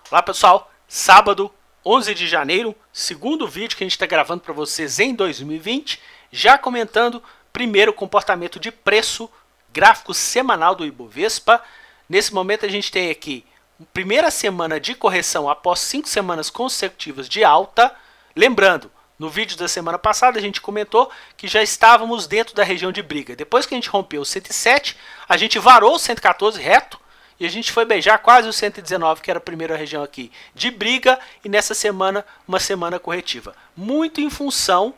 Olá pessoal, sábado 11 de janeiro, segundo vídeo que a gente está gravando para vocês em 2020, já comentando primeiro o comportamento de preço, gráfico semanal do Ibovespa. Nesse momento a gente tem aqui a primeira semana de correção após 5 semanas consecutivas de alta. Lembrando, no vídeo da semana passada a gente comentou que já estávamos dentro da região de briga. Depois que a gente rompeu o 107, a gente varou o 114 reto, e a gente foi beijar quase o 119, que era a primeira região aqui de briga, e nessa semana, uma semana corretiva. Muito em função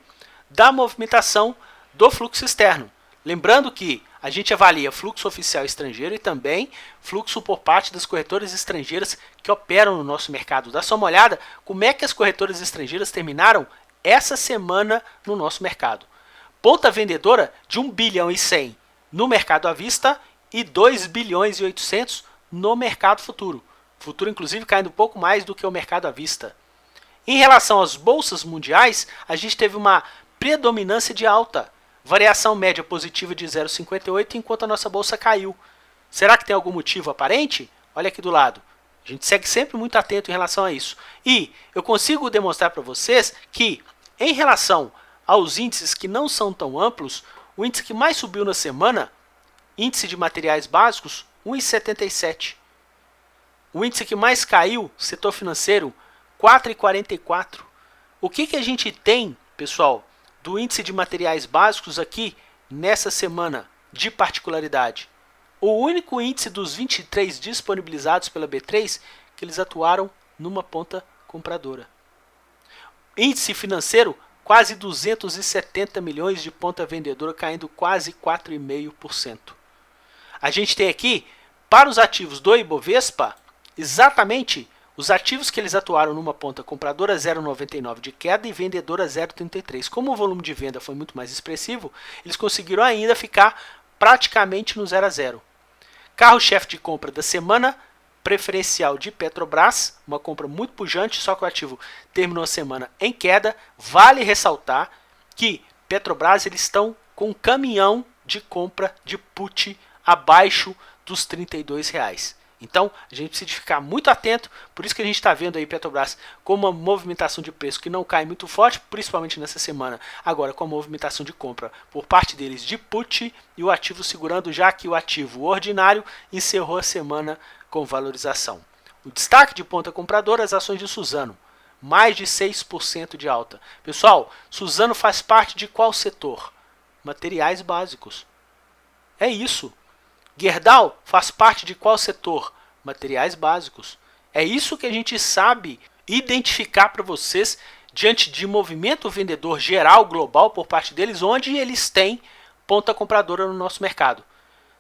da movimentação do fluxo externo. Lembrando que a gente avalia fluxo oficial estrangeiro e também fluxo por parte das corretoras estrangeiras que operam no nosso mercado. Dá só uma olhada como é que as corretoras estrangeiras terminaram essa semana no nosso mercado. Ponta vendedora de 1 bilhão e 100 no mercado à vista e 2 bilhões e 800 no mercado futuro. Futuro, inclusive, caindo um pouco mais do que o mercado à vista. Em relação às bolsas mundiais, a gente teve uma predominância de alta. Variação média positiva de 0,58, enquanto a nossa bolsa caiu. Será que tem algum motivo aparente? Olha aqui do lado. A gente segue sempre muito atento em relação a isso. E eu consigo demonstrar para vocês que, em relação aos índices que não são tão amplos, o índice que mais subiu na semana, índice de materiais básicos, 1,77. O índice que mais caiu, setor financeiro, 4,44. O que a gente tem, pessoal, do índice de materiais básicos aqui nessa semana de particularidade? O único índice dos 23 disponibilizados pela B3 que eles atuaram numa ponta compradora. Índice financeiro, quase 270 milhões de ponta vendedora, caindo quase 4,5%. A gente tem aqui, para os ativos do Ibovespa, exatamente os ativos que eles atuaram numa ponta compradora 0,99 de queda e vendedora 0,33. Como o volume de venda foi muito mais expressivo, eles conseguiram ainda ficar praticamente no 0 a 0. Carro-chefe de compra da semana, preferencial de Petrobras, uma compra muito pujante, só que o ativo terminou a semana em queda. Vale ressaltar que Petrobras eles estão com um caminhão de compra de put abaixo dos R$32. Então, a gente precisa ficar muito atento, por isso que a gente está vendo aí Petrobras com uma movimentação de preço que não cai muito forte, principalmente nessa semana, agora com a movimentação de compra por parte deles de put e o ativo segurando, já que o ativo ordinário encerrou a semana com valorização. O destaque de ponta compradora, as ações de Suzano, mais de 6% de alta. Pessoal, Suzano faz parte de qual setor? Materiais básicos. É isso. Gerdau faz parte de qual setor? Materiais básicos. É isso que a gente sabe identificar para vocês diante de movimento vendedor geral, global, por parte deles, onde eles têm ponta compradora no nosso mercado.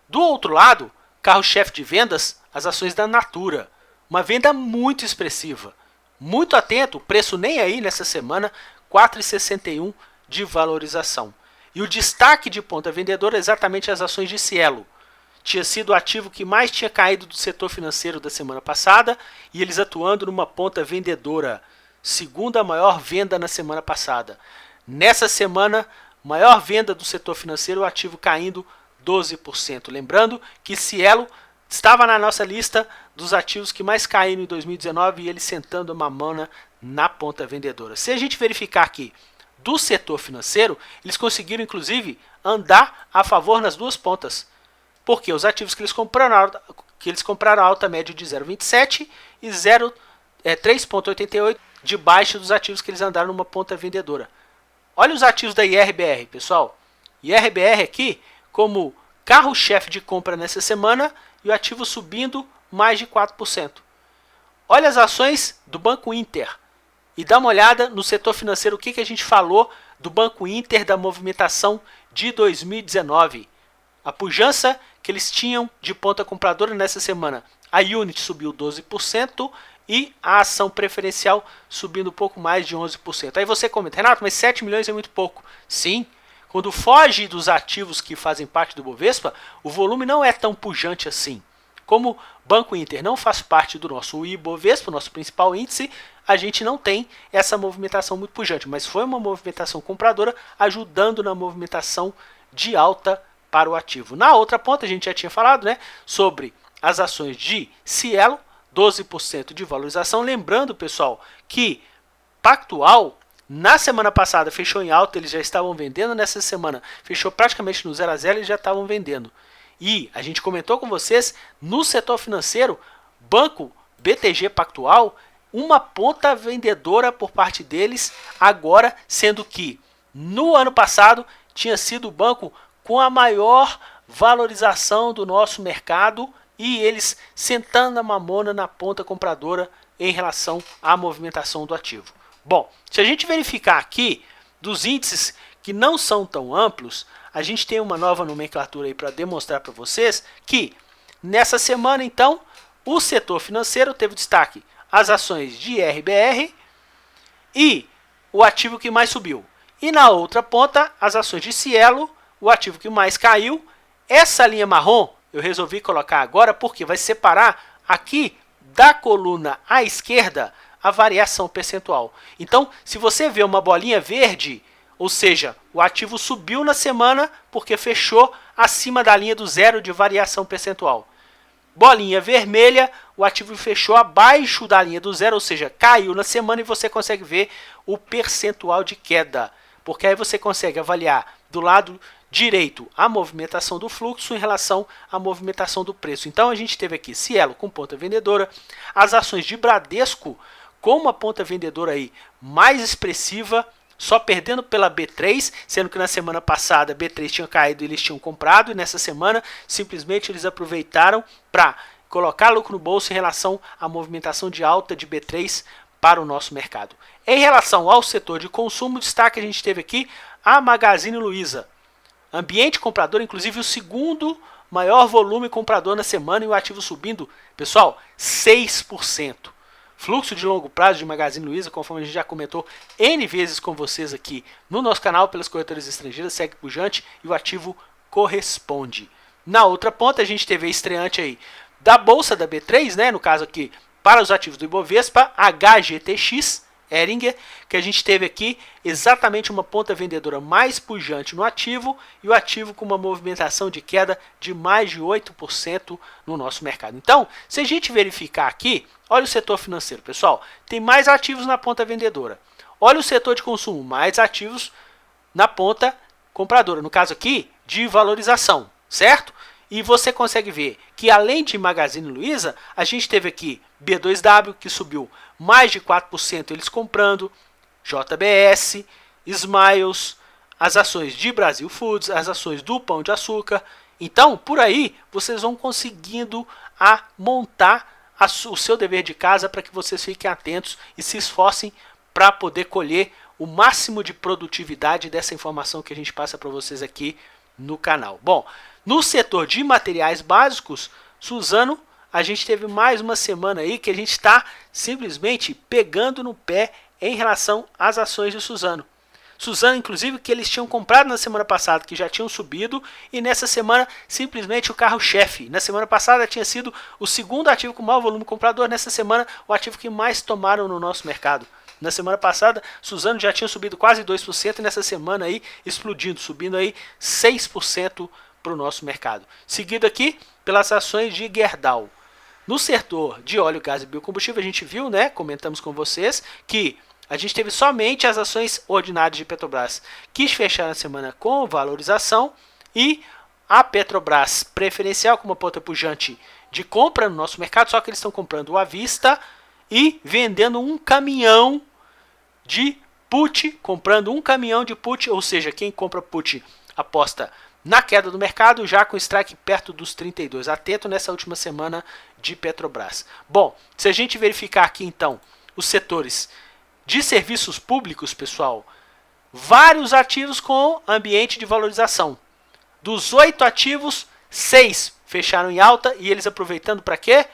Do outro lado, carro-chefe de vendas, as ações da Natura. Uma venda muito expressiva. Muito atento, preço nem aí nessa semana, 4,61 de valorização. E o destaque de ponta vendedora é exatamente as ações de Cielo. Tinha sido o ativo que mais tinha caído do setor financeiro da semana passada e eles atuando numa ponta vendedora, segunda maior venda na semana passada. Nessa semana, maior venda do setor financeiro, o ativo caindo 12%. Lembrando que Cielo estava na nossa lista dos ativos que mais caíram em 2019 e ele sentando a mamona na ponta vendedora. Se a gente verificar aqui do setor financeiro, eles conseguiram inclusive andar a favor nas duas pontas. Porque os ativos que eles compraram alta média de 0,27 e 3,88 debaixo dos ativos que eles andaram numa ponta vendedora. Olha os ativos da IRBR, pessoal. IRBR aqui como carro-chefe de compra nessa semana e o ativo subindo mais de 4%. Olha as ações do Banco Inter e dá uma olhada no setor financeiro o que a gente falou do Banco Inter da movimentação de 2019. A pujança que eles tinham de ponta compradora nessa semana. A Unity subiu 12% e a ação preferencial subindo um pouco mais de 11%. Aí você comenta, Renato, mas 7 milhões é muito pouco. Sim, quando foge dos ativos que fazem parte do Bovespa, o volume não é tão pujante assim. Como Banco Inter não faz parte do nosso Ibovespa, nosso principal índice, a gente não tem essa movimentação muito pujante. Mas foi uma movimentação compradora ajudando na movimentação de alta para o ativo. Na outra ponta, a gente já tinha falado sobre as ações de Cielo, 12% de valorização. Lembrando, pessoal, que Pactual, na semana passada, fechou em alta, eles já estavam vendendo. Nessa semana, fechou praticamente no 0 a 0, eles já estavam vendendo. E a gente comentou com vocês, no setor financeiro, Banco BTG Pactual, uma ponta vendedora por parte deles, agora sendo que no ano passado tinha sido o banco com a maior valorização do nosso mercado e eles sentando a mamona na ponta compradora em relação à movimentação do ativo. Bom, se a gente verificar aqui dos índices que não são tão amplos, a gente tem uma nova nomenclatura aí para demonstrar para vocês que nessa semana, então, o setor financeiro teve destaque as ações de RBR e o ativo que mais subiu. E na outra ponta, as ações de Cielo, o ativo que mais caiu. Essa linha marrom eu resolvi colocar agora porque vai separar aqui da coluna à esquerda a variação percentual. Então, se você vê uma bolinha verde, ou seja, o ativo subiu na semana porque fechou acima da linha do zero de variação percentual. Bolinha vermelha, o ativo fechou abaixo da linha do zero, ou seja, caiu na semana e você consegue ver o percentual de queda. Porque aí você consegue avaliar do lado direito a movimentação do fluxo em relação à movimentação do preço. Então a gente teve aqui Cielo com ponta vendedora, as ações de Bradesco com uma ponta vendedora aí mais expressiva, só perdendo pela B3, sendo que na semana passada a B3 tinha caído e eles tinham comprado, e nessa semana simplesmente eles aproveitaram para colocar lucro no bolso em relação à movimentação de alta de B3 para o nosso mercado. Em relação ao setor de consumo, destaque a gente teve aqui a Magazine Luiza. Ambiente comprador, inclusive o segundo maior volume comprador na semana e o ativo subindo, pessoal, 6%. Fluxo de longo prazo de Magazine Luiza, conforme a gente já comentou N vezes com vocês aqui no nosso canal pelas corretoras estrangeiras, segue pujante e o ativo corresponde. Na outra ponta a gente teve a estreante aí da bolsa da B3, né, no caso aqui para os ativos do Ibovespa, HGTX, Heringer, que a gente teve aqui exatamente uma ponta vendedora mais pujante no ativo e o ativo com uma movimentação de queda de mais de 8% no nosso mercado. Então, se a gente verificar aqui, olha o setor financeiro, pessoal, tem mais ativos na ponta vendedora. Olha o setor de consumo, mais ativos na ponta compradora, no caso aqui, de valorização, certo? E você consegue ver que além de Magazine Luiza, a gente teve aqui B2W, que subiu mais de 4%, eles comprando, JBS, Smiles, as ações de Brasil Foods, as ações do Pão de Açúcar. Então, por aí, vocês vão conseguindo montar o seu dever de casa para que vocês fiquem atentos e se esforcem para poder colher o máximo de produtividade dessa informação que a gente passa para vocês aqui no canal. Bom, no setor de materiais básicos, Suzano, a gente teve mais uma semana aí que a gente está simplesmente pegando no pé em relação às ações de Suzano. Suzano, inclusive, que eles tinham comprado na semana passada, que já tinham subido, e nessa semana, simplesmente o carro-chefe. Na semana passada tinha sido o segundo ativo com maior volume comprador, nessa semana o ativo que mais tomaram no nosso mercado. Na semana passada, Suzano já tinha subido quase 2%, e nessa semana aí, explodindo, subindo aí 6% para o nosso mercado. Seguido aqui pelas ações de Gerdau. No setor de óleo, gás e biocombustível, a gente viu, né, comentamos com vocês, que a gente teve somente as ações ordinárias de Petrobras que fecharam a semana com valorização e a Petrobras preferencial com uma ponta pujante de compra no nosso mercado, só que eles estão comprando à vista e vendendo um caminhão de put, comprando um caminhão de put, ou seja, quem compra put aposta na queda do mercado, já com strike perto dos 32. Atento nessa última semana de Petrobras. Bom, se a gente verificar aqui então os setores de serviços públicos, pessoal, vários ativos com ambiente de valorização. Dos 8 ativos, 6 fecharam em alta e eles aproveitando para quê?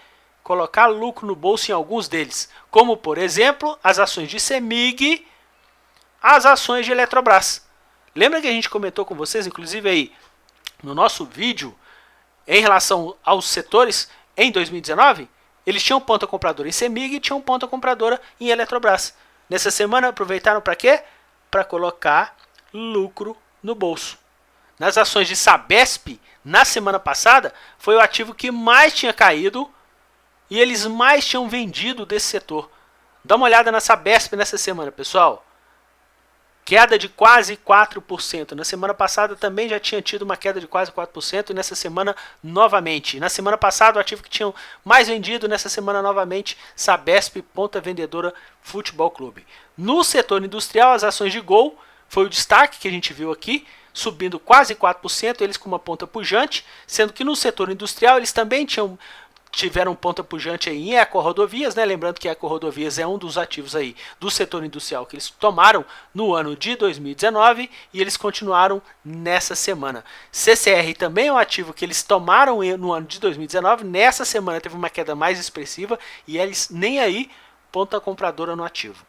Colocar lucro no bolso em alguns deles. Como, por exemplo, as ações de CEMIG, as ações de Eletrobras. Lembra que a gente comentou com vocês, inclusive aí no nosso vídeo, em relação aos setores em 2019? Eles tinham ponta compradora em CEMIG e tinham ponta compradora em Eletrobras. Nessa semana aproveitaram para quê? Para colocar lucro no bolso. Nas ações de Sabesp, na semana passada, foi o ativo que mais tinha caído e eles mais tinham vendido desse setor. Dá uma olhada na Sabesp nessa semana, pessoal. Queda de quase 4%. Na semana passada também já tinha tido uma queda de quase 4% e nessa semana novamente. Na semana passada o ativo que tinham mais vendido, nessa semana novamente, Sabesp, ponta vendedora Futebol Clube. No setor industrial, as ações de Gol foi o destaque que a gente viu aqui, subindo quase 4%, eles com uma ponta pujante, sendo que no setor industrial eles também tiveram ponta pujante aí em Eco-Rodovias, né? Lembrando que Eco-Rodovias é um dos ativos aí do setor industrial que eles tomaram no ano de 2019 e eles continuaram nessa semana. CCR também é um ativo que eles tomaram no ano de 2019, nessa semana teve uma queda mais expressiva e eles nem aí ponta compradora no ativo.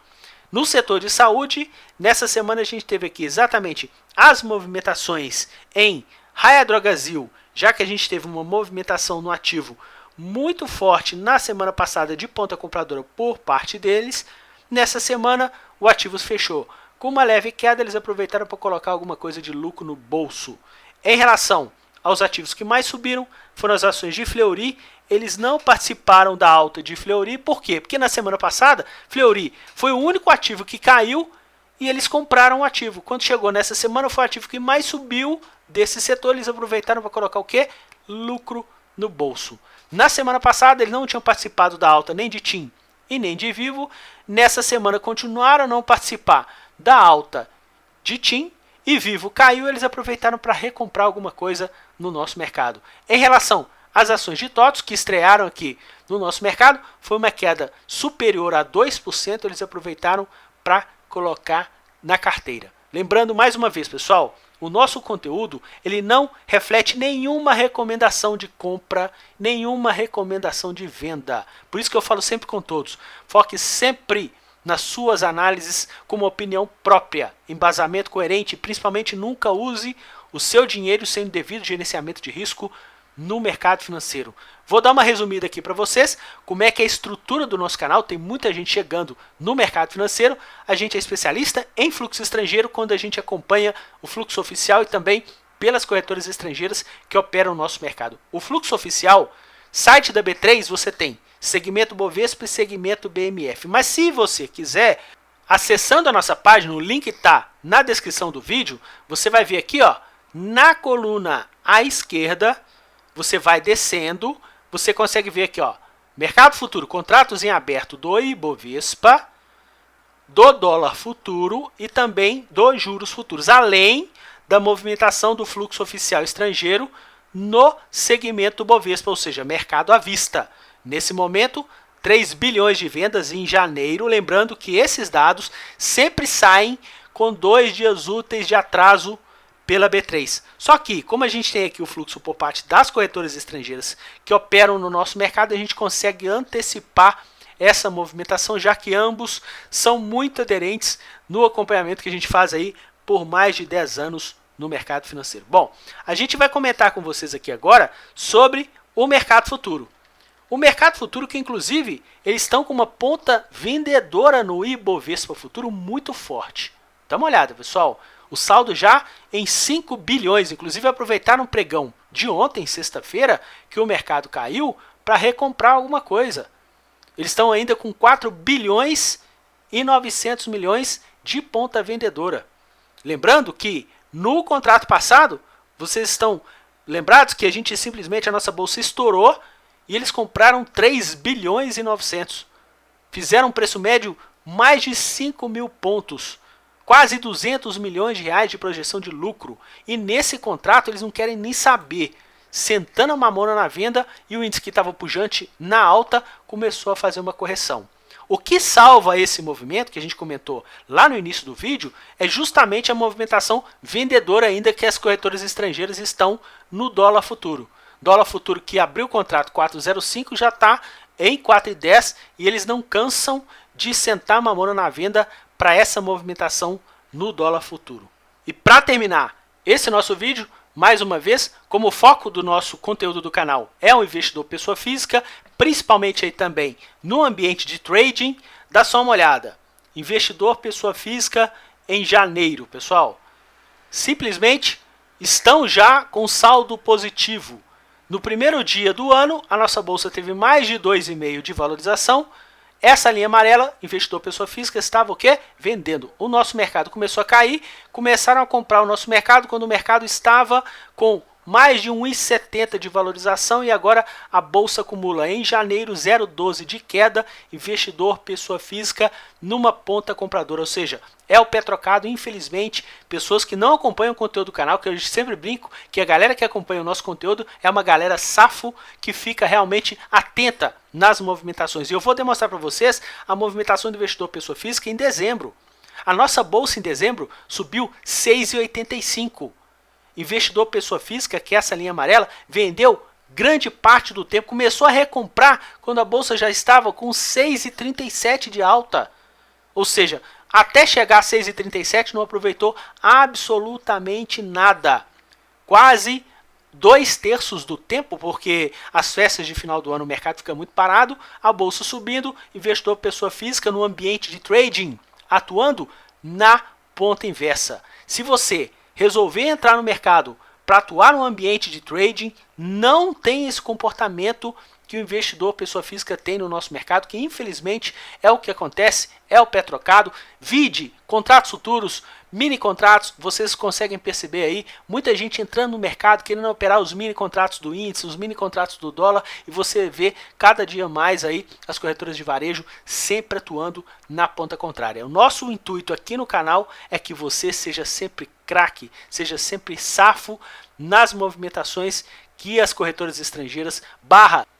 No setor de saúde, nessa semana a gente teve aqui exatamente as movimentações em Raia Drogasil, já que a gente teve uma movimentação no ativo muito forte na semana passada de ponta compradora por parte deles. Nessa semana o ativo fechou com uma leve queda, eles aproveitaram para colocar alguma coisa de lucro no bolso. Em relação aos ativos que mais subiram, foram as ações de Fleury. Eles não participaram da alta de Fleury, por quê? Porque na semana passada Fleury foi o único ativo que caiu e eles compraram o ativo. Quando chegou nessa semana foi o ativo que mais subiu desse setor, eles aproveitaram para colocar o quê? Lucro no bolso. Na semana passada eles não tinham participado da alta nem de TIM e nem de Vivo. Nessa semana continuaram a não participar da alta de TIM e Vivo caiu. Eles aproveitaram para recomprar alguma coisa no nosso mercado. Em relação às ações de TOTVS que estrearam aqui no nosso mercado, foi uma queda superior a 2%. Eles aproveitaram para colocar na carteira. Lembrando mais uma vez, pessoal, o nosso conteúdo ele não reflete nenhuma recomendação de compra, nenhuma recomendação de venda. Por isso que eu falo sempre com todos, foque sempre nas suas análises com uma opinião própria, embasamento coerente e principalmente nunca use o seu dinheiro sem o devido gerenciamento de risco no mercado financeiro. Vou dar uma resumida aqui para vocês, como é que é a estrutura do nosso canal. Tem muita gente chegando no mercado financeiro. A gente é especialista em fluxo estrangeiro quando a gente acompanha o fluxo oficial e também pelas corretoras estrangeiras que operam no nosso mercado. O fluxo oficial, site da B3, você tem segmento Bovespa e segmento BMF. Mas se você quiser, acessando a nossa página, o link está na descrição do vídeo, você vai ver aqui, ó, na coluna à esquerda, você vai descendo, você consegue ver aqui, ó, mercado futuro, contratos em aberto do Ibovespa, do dólar futuro e também dos juros futuros, além da movimentação do fluxo oficial estrangeiro no segmento Bovespa, ou seja, mercado à vista. Nesse momento, 3 bilhões de vendas em janeiro, lembrando que esses dados sempre saem com 2 dias úteis de atraso pela B3. Só que, como a gente tem aqui o fluxo por parte das corretoras estrangeiras que operam no nosso mercado, a gente consegue antecipar essa movimentação, já que ambos são muito aderentes no acompanhamento que a gente faz aí por mais de 10 anos no mercado financeiro. Bom, a gente vai comentar com vocês aqui agora sobre o mercado futuro. O mercado futuro que, inclusive, eles estão com uma ponta vendedora no Ibovespa Futuro muito forte. Dá uma olhada, pessoal. O saldo já em 5 bilhões, inclusive aproveitaram um pregão de ontem, sexta-feira, que o mercado caiu para recomprar alguma coisa. Eles estão ainda com 4 bilhões e 900 milhões de ponta vendedora. Lembrando que no contrato passado, vocês estão lembrados que a nossa bolsa estourou e eles compraram 3 bilhões e 900. Fizeram um preço médio mais de 5 mil pontos. Quase 200 milhões de reais de projeção de lucro. E nesse contrato eles não querem nem saber. Sentando a mamona na venda e o índice que estava pujante na alta começou a fazer uma correção. O que salva esse movimento, que a gente comentou lá no início do vídeo, é justamente a movimentação vendedora ainda que as corretoras estrangeiras estão no dólar futuro. Dólar futuro que abriu o contrato 4,05 já está em 4,10 e eles não cansam de sentar a mamona na venda para essa movimentação no dólar futuro. E para terminar esse nosso vídeo, mais uma vez, como o foco do nosso conteúdo do canal é o investidor pessoa física, principalmente aí também no ambiente de trading, dá só uma olhada. Investidor pessoa física em janeiro, pessoal. Simplesmente estão já com saldo positivo. No primeiro dia do ano, a nossa bolsa teve mais de 2,5 de valorização. Essa linha amarela, investidor pessoa física, estava o quê? Vendendo. O nosso mercado começou a cair, começaram a comprar o nosso mercado quando o mercado estava com mais de 1,70 de valorização e agora a bolsa acumula em janeiro 0,12 de queda, investidor pessoa física numa ponta compradora, ou seja, é o pé trocado. Infelizmente, pessoas que não acompanham o conteúdo do canal, que eu sempre brinco que a galera que acompanha o nosso conteúdo é uma galera safo que fica realmente atenta nas movimentações. E eu vou demonstrar para vocês a movimentação do investidor pessoa física em dezembro. A nossa bolsa em dezembro subiu 6,85. Investidor pessoa física, que é essa linha amarela, vendeu grande parte do tempo, começou a recomprar quando a bolsa já estava com 6,37 de alta. Ou seja, até chegar a 6,37 não aproveitou absolutamente nada. Quase 2/3 do tempo, porque as festas de final do ano o mercado fica muito parado, a bolsa subindo, investidor pessoa física no ambiente de trading, atuando na ponta inversa. Se você resolver entrar no mercado para atuar no ambiente de trading, não tem esse comportamento que o investidor pessoa física tem no nosso mercado, que infelizmente é o que acontece, é o pé trocado. Vide contratos futuros, mini contratos, vocês conseguem perceber aí muita gente entrando no mercado querendo operar os mini contratos do índice, os mini contratos do dólar, e você vê cada dia mais aí as corretoras de varejo sempre atuando na ponta contrária. O nosso intuito aqui no canal é que você seja sempre craque, seja sempre safo nas movimentações que as corretoras estrangeiras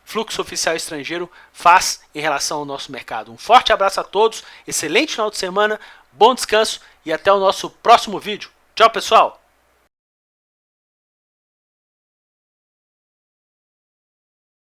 fluxo oficial estrangeiro faz em relação ao nosso mercado. Um forte abraço a todos, excelente final de semana, bom descanso e até o nosso próximo vídeo. Tchau, pessoal!